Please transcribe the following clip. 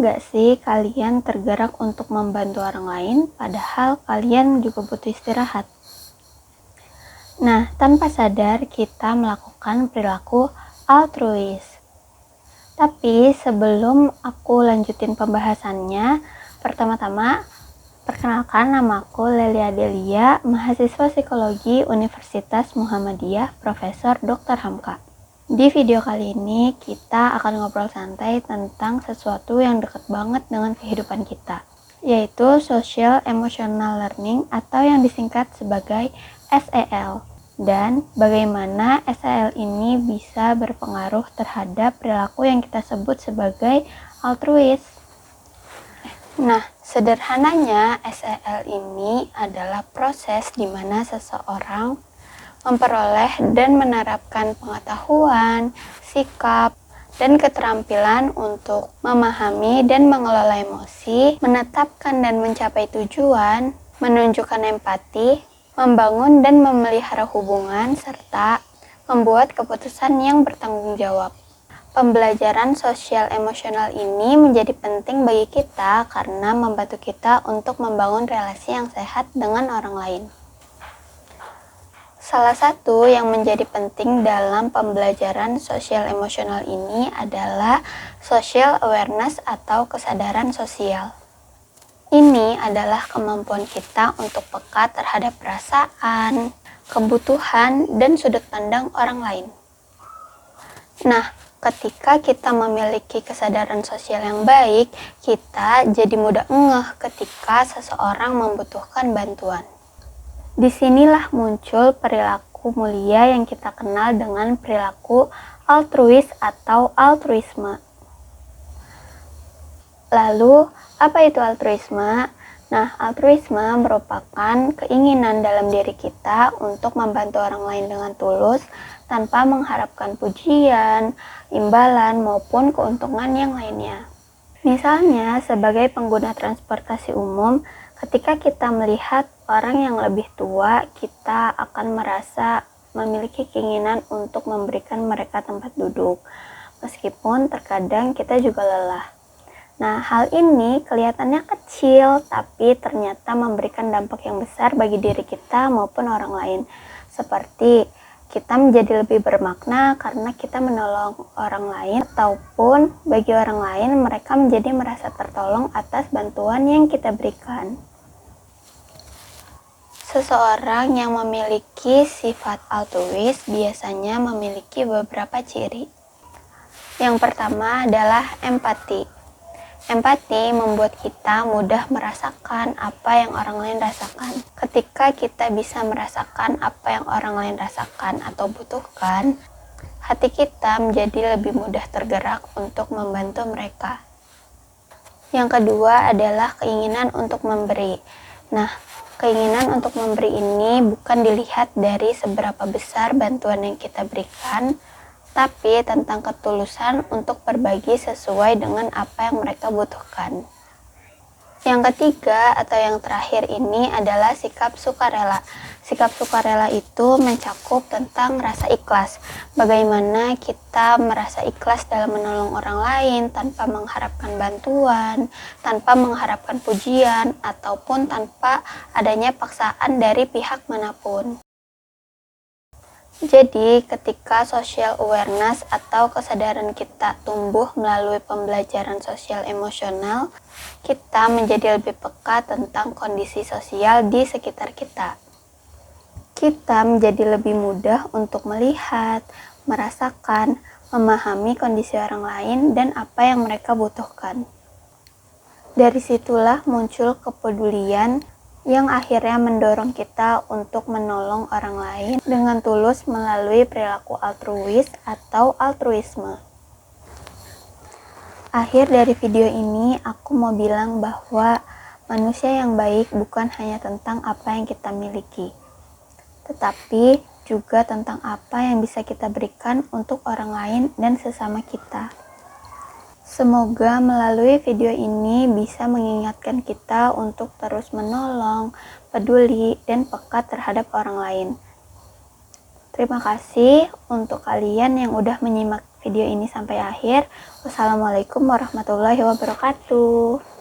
nggak sih kalian tergerak untuk membantu orang lain padahal kalian juga butuh istirahat? Nah, tanpa sadar kita melakukan perilaku altruis. Tapi sebelum aku lanjutin pembahasannya, pertama-tama perkenalkan, nama aku Lelia Delia, mahasiswa psikologi Universitas Muhammadiyah, Profesor Dr. Hamka. Di video kali ini kita akan ngobrol santai tentang sesuatu yang dekat banget dengan kehidupan kita, yaitu Social Emotional Learning atau yang disingkat sebagai SEL, dan bagaimana SEL ini bisa berpengaruh terhadap perilaku yang kita sebut sebagai altruis. Nah, sederhananya SEL ini adalah proses di mana seseorang memperoleh dan menerapkan pengetahuan, sikap, dan keterampilan untuk memahami dan mengelola emosi, menetapkan dan mencapai tujuan, menunjukkan empati, membangun dan memelihara hubungan, serta membuat keputusan yang bertanggung jawab. Pembelajaran sosial emosional ini menjadi penting bagi kita karena membantu kita untuk membangun relasi yang sehat dengan orang lain. Salah satu yang menjadi penting dalam pembelajaran sosial emosional ini adalah social awareness atau kesadaran sosial. Ini adalah kemampuan kita untuk peka terhadap perasaan, kebutuhan, dan sudut pandang orang lain. Nah, ketika kita memiliki kesadaran sosial yang baik, kita jadi mudah ngeh ketika seseorang membutuhkan bantuan. Disinilah muncul perilaku mulia yang kita kenal dengan perilaku altruis atau altruisme. Lalu, apa itu altruisme? Nah, altruisme merupakan keinginan dalam diri kita untuk membantu orang lain dengan tulus tanpa mengharapkan pujian, imbalan, maupun keuntungan yang lainnya. Misalnya, sebagai pengguna transportasi umum, ketika kita melihat orang yang lebih tua, kita akan merasa memiliki keinginan untuk memberikan mereka tempat duduk, meskipun terkadang kita juga lelah. Nah, hal ini kelihatannya kecil, tapi ternyata memberikan dampak yang besar bagi diri kita maupun orang lain. Seperti kita menjadi lebih bermakna karena kita menolong orang lain, ataupun bagi orang lain mereka menjadi merasa tertolong atas bantuan yang kita berikan. Seseorang yang memiliki sifat altruis biasanya memiliki beberapa ciri. Yang pertama adalah empati. Empati membuat kita mudah merasakan apa yang orang lain rasakan. Ketika kita bisa merasakan apa yang orang lain rasakan atau butuhkan, hati kita menjadi lebih mudah tergerak untuk membantu mereka. Yang kedua adalah keinginan untuk memberi. Nah, keinginan untuk memberi ini bukan dilihat dari seberapa besar bantuan yang kita berikan, tapi tentang ketulusan untuk berbagi sesuai dengan apa yang mereka butuhkan. Yang ketiga atau yang terakhir ini adalah sikap sukarela. Sikap sukarela itu mencakup tentang rasa ikhlas. Bagaimana kita merasa ikhlas dalam menolong orang lain tanpa mengharapkan bantuan, tanpa mengharapkan pujian, ataupun tanpa adanya paksaan dari pihak manapun. Jadi, ketika social awareness atau kesadaran kita tumbuh melalui pembelajaran sosial emosional, kita menjadi lebih peka tentang kondisi sosial di sekitar kita. Kita menjadi lebih mudah untuk melihat, merasakan, memahami kondisi orang lain dan apa yang mereka butuhkan. Dari situlah muncul kepedulian yang akhirnya mendorong kita untuk menolong orang lain dengan tulus melalui perilaku altruis atau altruisme. Akhir dari video ini, aku mau bilang bahwa manusia yang baik bukan hanya tentang apa yang kita miliki, tetapi juga tentang apa yang bisa kita berikan untuk orang lain dan sesama kita. Semoga melalui video ini bisa mengingatkan kita untuk terus menolong, peduli, dan peka terhadap orang lain. Terima kasih untuk kalian yang udah menyimak video ini sampai akhir. Wassalamualaikum warahmatullahi wabarakatuh.